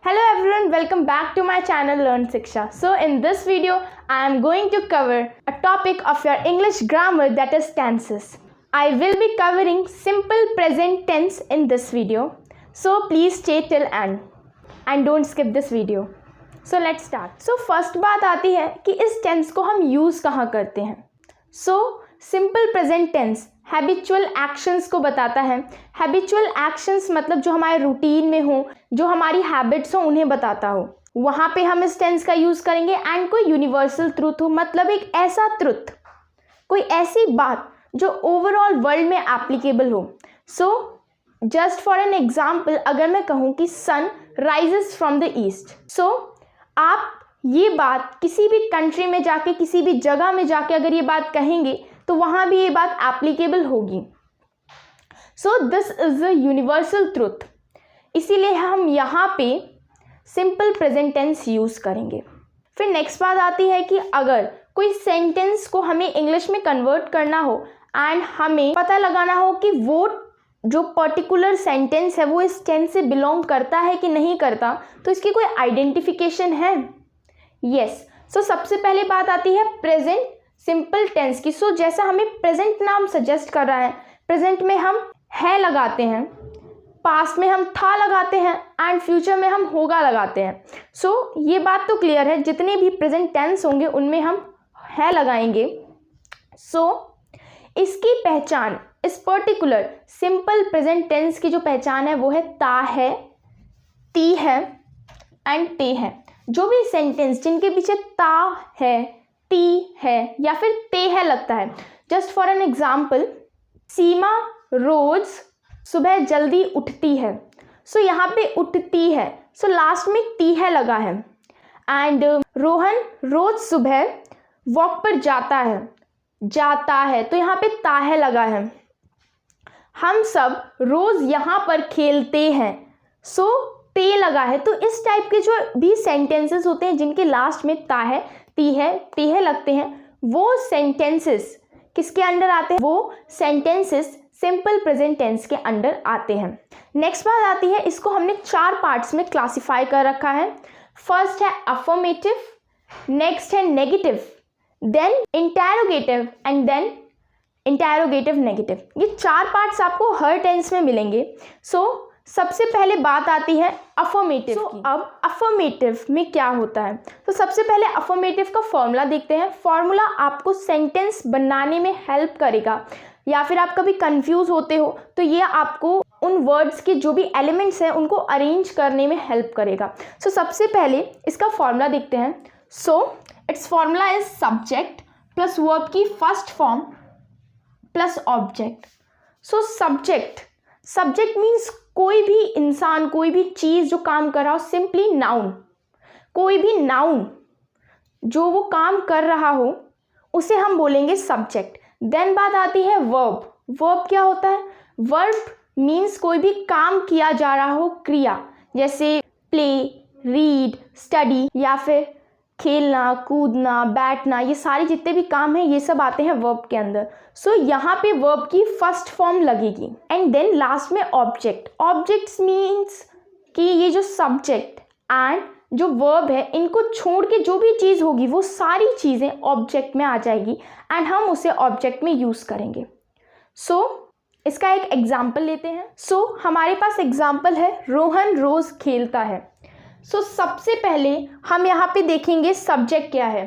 Hello everyone, welcome back to my channel Learn Shiksha. So in this video, I am going to cover a topic of your English grammar, that is tenses. I will be covering simple present tense in this video. So please stay till end and don't skip this video. So let's start. So first बात आती है कि इस tense को हम use कहाँ करते हैं. So simple present tense habitual actions को बताता है. हैबिचुअल एक्शंस मतलब जो हमारे रूटीन में हो, जो हमारी हैबिट्स हो, उन्हें बताता हो. वहाँ पे हम इस टेंस का यूज़ करेंगे. एंड कोई यूनिवर्सल ट्रूथ हो, मतलब एक ऐसा ट्रूथ, कोई ऐसी बात जो ओवरऑल वर्ल्ड में एप्लीकेबल हो. So just for an example, अगर मैं कहूँ कि sun rises from the east, so आप ये बात किसी भी कंट्री में जाके, किसी भी जगह में जाके अगर ये बात कहेंगे तो वहाँ भी ये बात एप्लीकेबल होगी. So this is a universal truth. इसीलिए हम यहाँ पे सिंपल प्रेजेंट टेंस यूज़ करेंगे. फिर नेक्स्ट बात आती है कि अगर कोई सेंटेंस को हमें इंग्लिश में कन्वर्ट करना हो एंड हमें पता लगाना हो कि वो जो पर्टिकुलर सेंटेंस है वो इस टेंस से बिलोंग करता है कि नहीं करता, तो इसकी कोई आइडेंटिफिकेशन है. यस. सो सबसे पहले बात आती है प्रेजेंट सिंपल टेंस की. सो जैसा हमें प्रेजेंट नाम सजेस्ट कर रहा है, प्रेजेंट में हम है लगाते हैं, पास्ट में हम था लगाते हैं एंड फ्यूचर में हम होगा लगाते हैं. सो ये बात तो क्लियर है, जितने भी प्रेजेंट टेंस होंगे उनमें हम है लगाएंगे. सो इसकी पहचान, इस पर्टिकुलर सिंपल प्रेजेंट टेंस की जो पहचान है वो है ता है, ती है एंड ते है. जो भी सेंटेंस जिनके पीछे ता है, ती है या फिर ते है लगता है. जस्ट फॉर एन एग्जाम्पल, सीमा रोज सुबह जल्दी उठती है. सो यहाँ पे उठती है, सो लास्ट में ती है लगा है. एंड रोहन रोज सुबह वॉक पर जाता है, तो यहाँ पे ता है लगा है. हम सब रोज यहाँ पर खेलते हैं, सो ते लगा है. तो इस टाइप के जो भी सेंटेंसेस होते हैं जिनके लास्ट में ता है, ती है, ते है लगते हैं, वो सेंटेंसेस किसके अंडर आते हैं? वो सेंटेंसेस सिंपल प्रेजेंट टेंस के अंडर आते हैं. नेक्स्ट बात आती है, इसको हमने 4 पार्ट्स में क्लासिफाई कर रखा है. फर्स्ट है अफर्मेटिव, नेक्स्ट है negative, then interrogative and then interrogative negative. ये 4 पार्ट्स आपको हर टेंस में मिलेंगे. सो सबसे पहले बात आती है अफर्मेटिव की. अब अफर्मेटिव में क्या होता है? तो सबसे पहले अफर्मेटिव का फॉर्मूला देखते हैं. फॉर्मूला आपको सेंटेंस बनाने में हेल्प करेगा, या फिर आप कभी कंफ्यूज होते हो तो ये आपको उन वर्ड्स के जो भी एलिमेंट्स हैं उनको अरेंज करने में हेल्प करेगा. सो सबसे पहले इसका फॉर्मूला देखते हैं. So it's formula is subject plus verb की first form plus object. So subject means कोई भी इंसान, कोई भी चीज़ जो काम कर रहा हो, सिंपली नाउन, कोई भी नाउन जो वो काम कर रहा हो उसे हम बोलेंगे सब्जेक्ट. देन बात आती है वर्ब. वर्ब क्या होता है? वर्ब मीन्स कोई भी काम किया जा रहा हो, क्रिया, जैसे प्ले, रीड, स्टडी या फिर खेलना, कूदना, बैठना, ये सारे जितने भी काम हैं ये सब आते हैं वर्ब के अंदर. सो यहाँ पे वर्ब की फर्स्ट फॉर्म लगेगी. एंड देन लास्ट में ऑब्जेक्ट. ऑब्जेक्ट्स मीन्स कि ये जो सब्जेक्ट एंड जो वर्ब है, इनको छोड़ के जो भी चीज़ होगी वो सारी चीज़ें ऑब्जेक्ट में आ जाएगी एंड हम उसे ऑब्जेक्ट में यूज़ करेंगे. सो इसका एक एग्जाम्पल लेते हैं. सो हमारे पास एग्जाम्पल है रोहन रोज़ खेलता है. सो सबसे पहले हम यहाँ पे देखेंगे सब्जेक्ट क्या है.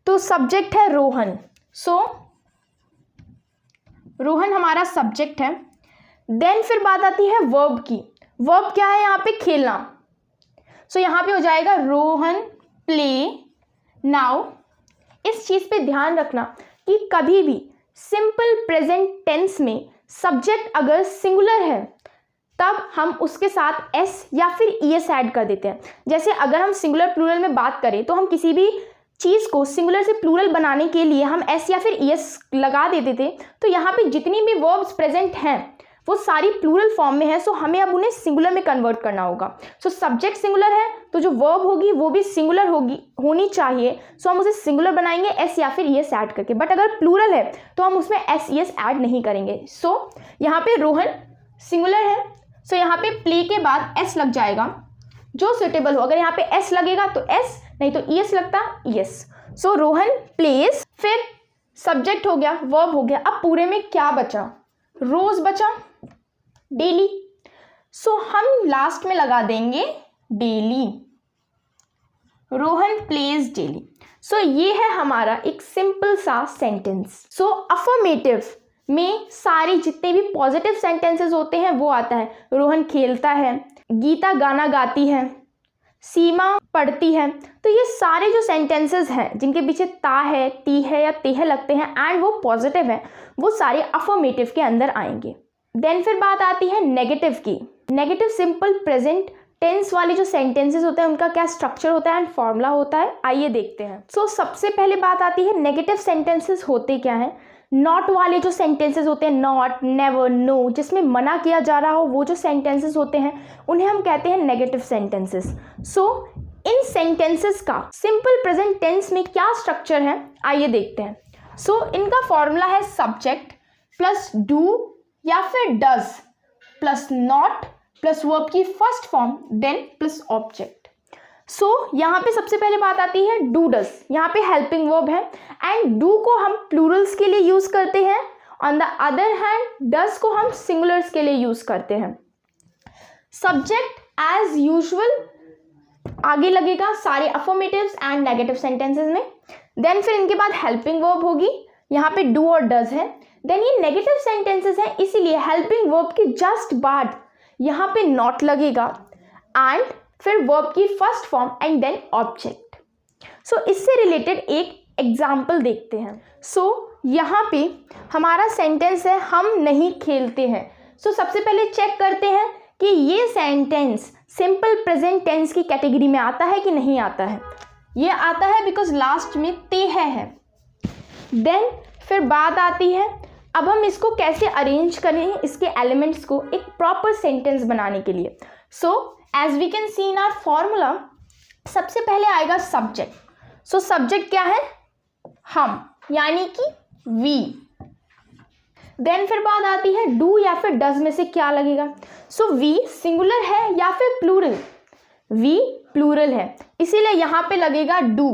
तो सब्जेक्ट है रोहन. सो रोहन हमारा सब्जेक्ट है. देन फिर बात आती है वर्ब की. वर्ब क्या है यहाँ पे? खेलना. सो यहाँ पे हो जाएगा रोहन प्ले. नाउ इस चीज़ पे ध्यान रखना कि कभी भी सिंपल प्रेजेंट टेंस में सब्जेक्ट अगर सिंगुलर है तब हम उसके साथ एस या फिर ईएस ऐड कर देते हैं. जैसे अगर हम सिंगुलर प्लूरल में बात करें तो हम किसी भी चीज़ को सिंगुलर से प्लूरल बनाने के लिए हम एस या फिर ईएस लगा देते थे. तो यहाँ पे जितनी भी वर्ब्स प्रेजेंट हैं वो सारी प्लूरल फॉर्म में है. सो हमें अब उन्हें सिंगुलर में कन्वर्ट करना होगा. सो सब्जेक्ट सिंगुलर है तो जो वर्ब होगी वो भी सिंगुलर होनी चाहिए. सो हम उसे सिंगुलर बनाएंगे एस या फिर ईएस ऐड करके. बट अगर प्लूरल है तो हम उसमें एस ईएस ऐड नहीं करेंगे. सो यहाँ पे रोहन सिंगुलर है, सो यहाँ पे प्ले के बाद एस लग जाएगा. जो सुटेबल हो। अगर यहाँ पे एस लगेगा तो एस, नहीं तो ईएस लगता ईएस। सो रोहन प्लेज, फिर सब्जेक्ट हो गया, वर्ब हो गया। अब पूरे में क्या बचा? रोज बचा, डेली। सो हम लास्ट में लगा देंगे डेली, रोहन प्लेज डेली। सो ये है हमारा एक सिंपल सा सेंटेंस। सो अफर्मेटिव में सारी जितने भी पॉजिटिव सेंटेंसेस होते हैं वो आता है। रोहन खेलता है, गीता गाना गाती है, सीमा पढ़ती है। तो ये सारे जो सेंटेंसेस हैं जिनके पीछे ता है, ती है या ते है लगते हैं एंड वो पॉजिटिव है, वो सारे अफर्मेटिव के अंदर आएंगे। देन फिर बात आती है नेगेटिव की। नेगेटिव सिंपल प्रेजेंट टेंस वाले जो सेंटेंसेस होते हैं उनका क्या स्ट्रक्चर होता है एंड फॉर्मूला होता है, आइए देखते हैं। सो सबसे पहले बात आती है नेगेटिव सेंटेंसेस होते क्या हैं। नॉट वाले जो सेंटेंसेस होते हैं, नॉट, नेवर, नो, जिसमें मना किया जा रहा हो, वो जो सेंटेंसेस होते हैं उन्हें हम कहते हैं नेगेटिव सेंटेंसेस। सो इन सेंटेंसेस का सिंपल प्रेजेंट टेंस में क्या स्ट्रक्चर है, आइए देखते हैं। सो इनका फॉर्मूला है सब्जेक्ट प्लस डू या फिर does plus not plus verb की first form then plus object. So यहाँ पे सबसे पहले बात आती है डू डज। यहाँ पे हेल्पिंग वर्ब है एंड डू को हम प्लूरल्स के लिए यूज करते हैं, on the other hand does को हम सिंगुलर्स के लिए यूज करते हैं। सब्जेक्ट एज यूजुअल आगे लगेगा सारे अफर्मेटिव्स एंड नेगेटिव सेंटेंसेस में। देन फिर इनके बाद हेल्पिंग वर्ब होगी, यहाँ पे डू और डज है। देन ये नेगेटिव सेंटेंसेस है, इसीलिए हेल्पिंग वर्ब के जस्ट बाद यहाँ पे नॉट लगेगा एंड फिर वर्ब की first form and then object. So इससे रिलेटेड एक एग्जाम्पल देखते हैं। सो यहाँ पे हमारा सेंटेंस है हम नहीं खेलते हैं। सो सबसे पहले चेक करते हैं कि ये सेंटेंस सिंपल प्रेजेंट टेंस की कैटेगरी में आता है कि नहीं आता है। ये आता है बिकॉज लास्ट में ते है। देन फिर बात आती है अब हम इसको कैसे अरेंज करें, इसके एलिमेंट्स को एक प्रॉपर सेंटेंस बनाने के लिए। So as we can see in our formula, सबसे पहले आएगा सब्जेक्ट। सो सब्जेक्ट क्या है? हम, यानी कि वी। देन फिर बात आती है डू या फिर डज में से क्या लगेगा। सो वी सिंगुलर है या फिर प्लूरल? वी प्लूरल है, इसीलिए यहां पे लगेगा डू।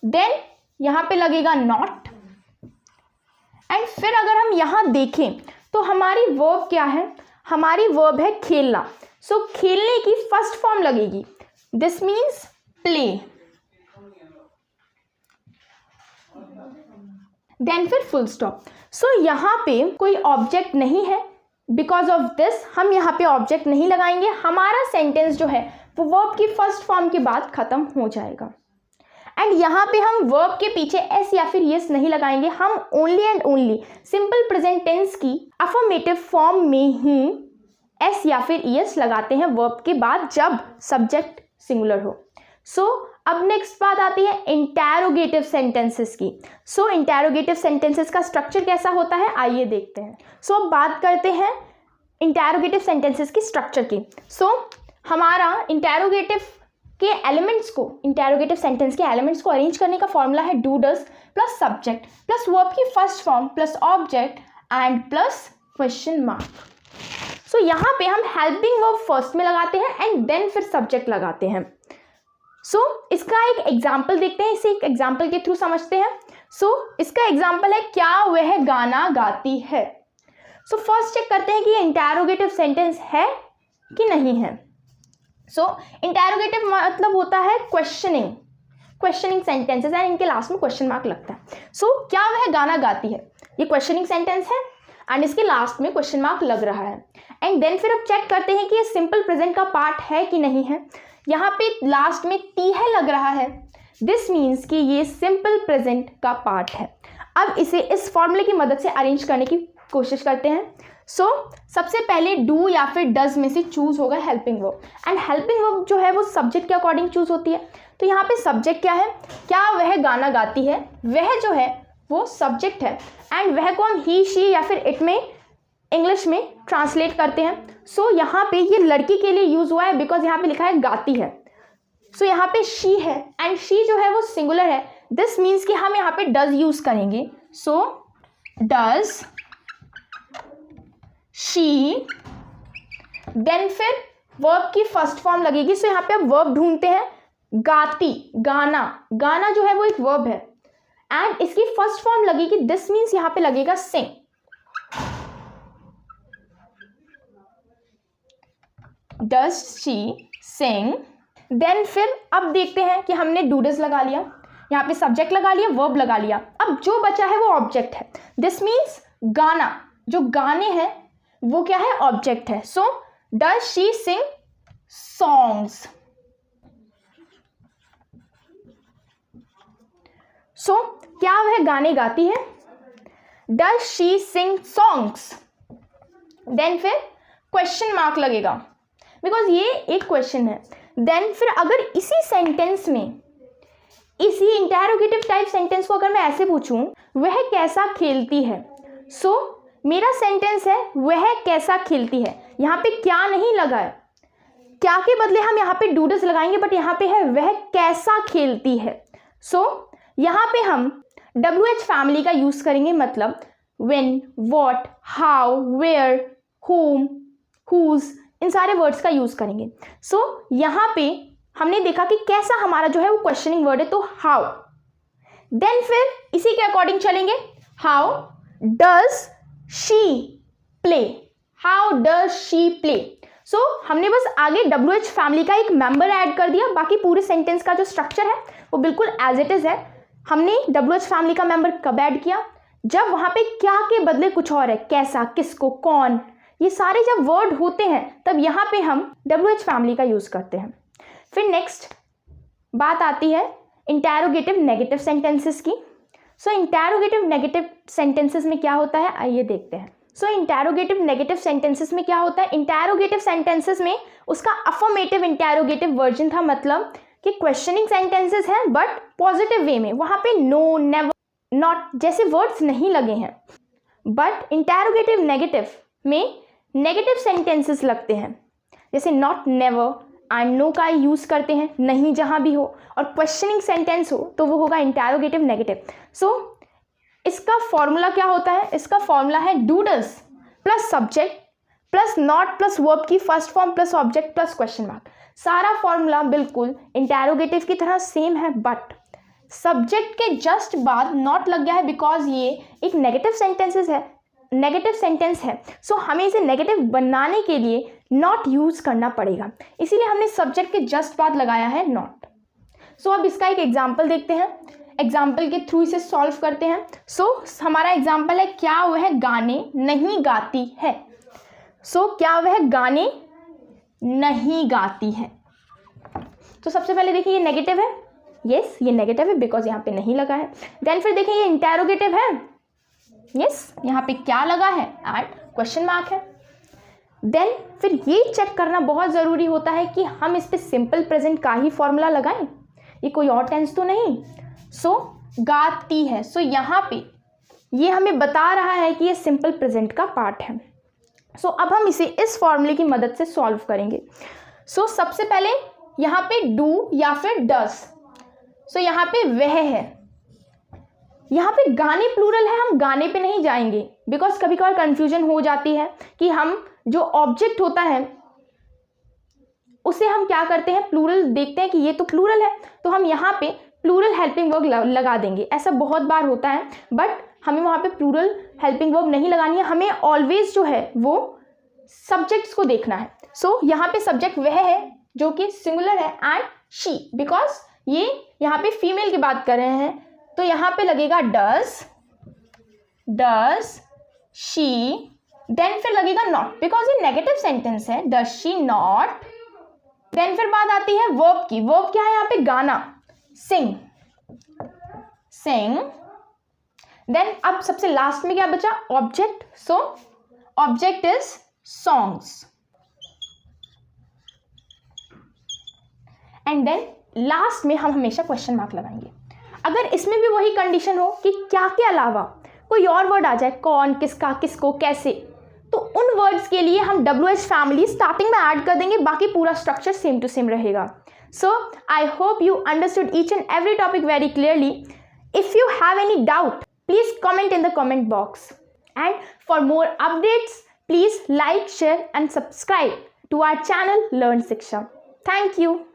देन यहां पे लगेगा नॉट एंड फिर अगर हम यहां देखें तो हमारी वर्ब क्या है? हमारी वर्ब है खेलना। सो खेलने की फर्स्ट फॉर्म लगेगी, दिस मीन्स प्ले। देन फिर फुल स्टॉप। सो यहाँ पे कोई ऑब्जेक्ट नहीं है, बिकॉज ऑफ दिस हम यहाँ पे ऑब्जेक्ट नहीं लगाएंगे। हमारा सेंटेंस जो है वो वर्ब की फर्स्ट फॉर्म के बाद खत्म हो जाएगा एंड यहाँ पे हम वर्ब के पीछे एस या फिर यस नहीं लगाएंगे। हम only and only simple present tense की अफर्मेटिव फॉर्म में ही एस या फिर यस लगाते हैं वर्ब के बाद जब सब्जेक्ट सिंगुलर हो। सो अब नेक्स्ट बात आती है इंटैरोगेटिव सेंटेंसेस की। सो इंटैरोगेटिव सेंटेंसेस का स्ट्रक्चर कैसा होता है, आइए देखते हैं। सो अब बात करते हैं इंटैरोगेटिव सेंटेंसेस की स्ट्रक्चर की। सो हमारा इंटैरोगेटिव के एलिमेंट्स को, इंटैरोगेटिव सेंटेंस के एलिमेंट्स को अरेंज करने का फॉर्मूला है do does plus subject plus verb की first form plus object and plus question mark. So यहाँ पे हम हेल्पिंग वर्ब फर्स्ट में लगाते हैं एंड देन फिर सब्जेक्ट लगाते हैं। सो इसका एक एग्जाम्पल देखते हैं, इसे एक एग्जाम्पल के थ्रू समझते हैं। सो इसका एग्जाम्पल है क्या वह गाना गाती है। सो फर्स्ट चेक करते हैं कि ये इंटैरोगेटिव सेंटेंस है कि नहीं है। सो इंटैरोगेटिव मतलब होता है क्वेश्चनिंग सेंटेंसेस एंड इनके लास्ट में क्वेश्चन मार्क लगता है। सो क्या वह गाना गाती है, ये क्वेश्चनिंग सेंटेंस है एंड इसके लास्ट में क्वेश्चन मार्क लग रहा है एंड देन फिर अब चेक करते हैं कि ये सिंपल प्रेजेंट का पार्ट है कि नहीं है। यहाँ पे लास्ट में ती है लग रहा है, दिस मीन्स कि ये सिंपल प्रेजेंट का पार्ट है। अब इसे इस फॉर्मूले की मदद से अरेंज करने की कोशिश करते हैं। सो सबसे पहले डू या फिर डज में से चूज होगा helping verb and helping verb जो है वो सब्जेक्ट के अकॉर्डिंग चूज होती है। तो यहाँ पे सब्जेक्ट क्या है, क्या वह गाना गाती है, वह जो है वो सब्जेक्ट है एंड वह को हम ही शी या फिर इट में इंग्लिश में ट्रांसलेट करते हैं। सो यहाँ पे ये लड़की के लिए यूज हुआ है बिकॉज यहाँ पे लिखा है गाती है। सो यहाँ पे शी है एंड शी जो है वो सिंगुलर है, दिस मीन्स कि हम यहाँ पे डज यूज करेंगे। सो डज शी, देन फिर वर्ब की फर्स्ट फॉर्म लगेगी। सो यहाँ पे आप वर्ब ढूंढते हैं, गाती, गाना, गाना जो है वो एक वर्ब है एंड इसकी फर्स्ट फॉर्म लगेगी, दिस मीन्स यहाँ पे लगेगा sing. Does she sing. Then फिर अब देखते हैं कि हमने डूडज लगा लिया, यहाँ पे सब्जेक्ट लगा लिया, वर्ब लगा लिया, अब जो बचा है वो ऑब्जेक्ट है। दिस मीन्स गाना, जो गाने हैं वो क्या है, ऑब्जेक्ट है। So does she sing songs. So क्या वह गाने गाती है, does she sing songs. Then फिर क्वेश्चन मार्क लगेगा बिकॉज ये एक क्वेश्चन है। देन फिर अगर इसी सेंटेंस में, इसी इंटरोगेटिव टाइप सेंटेंस को अगर मैं ऐसे पूछूं, वह कैसा खेलती है, सो मेरा सेंटेंस है वह कैसा खेलती है। यहाँ पे क्या नहीं लगा है, क्या के बदले हम यहाँ पे डूडस लगाएंगे, बट यहाँ पे है वह कैसा खेलती है। सो यहाँ पे हम WH फैमिली का यूज करेंगे, मतलब when, what, how, where, whom, whose, इन सारे वर्ड्स का यूज करेंगे। सो यहाँ पे हमने देखा कि कैसा हमारा जो है वो क्वेश्चनिंग वर्ड है, तो हाउ। देन फिर इसी के अकॉर्डिंग चलेंगे, how does she play, how does she play. So हमने बस आगे WH फैमिली का एक मेंबर ऐड कर दिया, बाकी पूरे सेंटेंस का जो स्ट्रक्चर है वो बिल्कुल एज इट इज है। हमने WH फैमिली का मेंबर कब ऐड किया, जब वहां पे क्या के बदले कुछ और है, कैसा, किसको, कौन, ये सारे जब वर्ड होते हैं तब यहाँ पे हम WH फैमिली का यूज करते हैं। फिर नेक्स्ट बात आती है इंटरोगेटिव नेगेटिव सेंटेंसेस की। सो इंटरोगेटिव नेगेटिव सेंटेंसेस में क्या होता है, आइए देखते हैं। सो इंटरोगेटिव नेगेटिव सेंटेंसेस में क्या होता है, इंटरोगेटिव सेंटेंसेस में उसका अफर्मेटिव इंटरोगेटिव वर्जन था, मतलब कि क्वेश्चनिंग सेंटेंसेस हैं बट पॉजिटिव वे में, वहां पे नो, नेवर, नॉट जैसे वर्ड्स नहीं लगे हैं। बट इंटरोगेटिव नेगेटिव में नेगेटिव सेंटेंसेस लगते हैं, जैसे नॉट, नेवर, आई नो का यूज करते हैं, नहीं जहां भी हो, और क्वेश्चनिंग सेंटेंस हो तो वो होगा इंटरोगेटिव नेगेटिव। सो इसका फॉर्मूला क्या होता है, इसका फॉर्मूला है do does plus subject plus not plus verb की first form plus object plus question mark. सारा फॉर्मूला बिल्कुल इंटरोगेटिव की तरह सेम है, बट सब्जेक्ट के जस्ट बाद नॉट लग गया है बिकॉज ये एक नेगेटिव सेंटेंस है। सो हमें इसे नेगेटिव बनाने के लिए नॉट यूज करना पड़ेगा, इसीलिए हमने सब्जेक्ट के जस्ट बाद लगाया है नॉट। सो अब इसका एक एग्जाम्पल देखते हैं, एग्जाम्पल के थ्रू इसे सॉल्व करते हैं। सो हमारा एग्जाम्पल है, क्या वह गाने नहीं गाती है। सो क्या वह गाने नहीं गाती है। तो सबसे पहले देखिए ये नेगेटिव है, यस ये नेगेटिव है बिकॉज यहाँ पे नहीं लगा है। देन फिर देखिए ये इंटरोगेटिव है, यस यहाँ पे क्या लगा है, एट क्वेश्चन मार्क है। देन फिर ये चेक करना बहुत ज़रूरी होता है कि हम इस पे सिंपल प्रेजेंट का ही फॉर्मूला लगाएं, ये कोई और टेंस तो नहीं। सो गाती है, सो यहाँ पे ये हमें बता रहा है कि ये सिंपल प्रेजेंट का पार्ट है। सो अब हम इसे इस फॉर्मूले की मदद से सॉल्व करेंगे। सो सबसे पहले यहाँ पे डू या फिर डस। सो यहाँ पे वह है, यहाँ पे गाने प्लूरल है, हम गाने पे नहीं जाएंगे बिकॉज कभी कभार कंफ्यूजन हो जाती है कि हम जो ऑब्जेक्ट होता है उसे हम क्या करते हैं, प्लूरल देखते हैं कि ये तो प्लूरल है तो हम यहाँ पे प्लूरल हेल्पिंग वर्ब लगा देंगे। ऐसा बहुत बार होता है, बट हमें वहाँ पे प्लूरल हेल्पिंग वर्ब नहीं लगानी है, हमें ऑलवेज जो है वो सब्जेक्ट्स को देखना है। सो यहाँ पे सब्जेक्ट वह है जो कि सिंगुलर है एंड शी, बिकॉज ये यहाँ पे फीमेल की बात कर रहे हैं, तो यहाँ पे लगेगा डज शी। देन फिर लगेगा नॉट बिकॉज ये नेगेटिव सेंटेंस है, डज शी नॉट। देन फिर बात आती है वर्ब की, वर्ब क्या है यहाँ पे, गाना, सिंग। देन अब सबसे लास्ट में क्या बचा, object. So object is songs. And then last में हम हमेशा क्वेश्चन मार्क लगाएंगे। अगर इसमें भी वही कंडीशन हो कि क्या के अलावा कोई और वर्ड आ जाए, कौन, किसका, किसको, कैसे, तो उन वर्ड्स के लिए हम WH फैमिली स्टार्टिंग में ऐड कर देंगे, बाकी पूरा स्ट्रक्चर सेम टू सेम रहेगा। So I hope you understood each and every topic very clearly. If you have any doubt please comment in the comment box, and for more updates please like, share and subscribe to our channel Learn Shiksha. Thank you.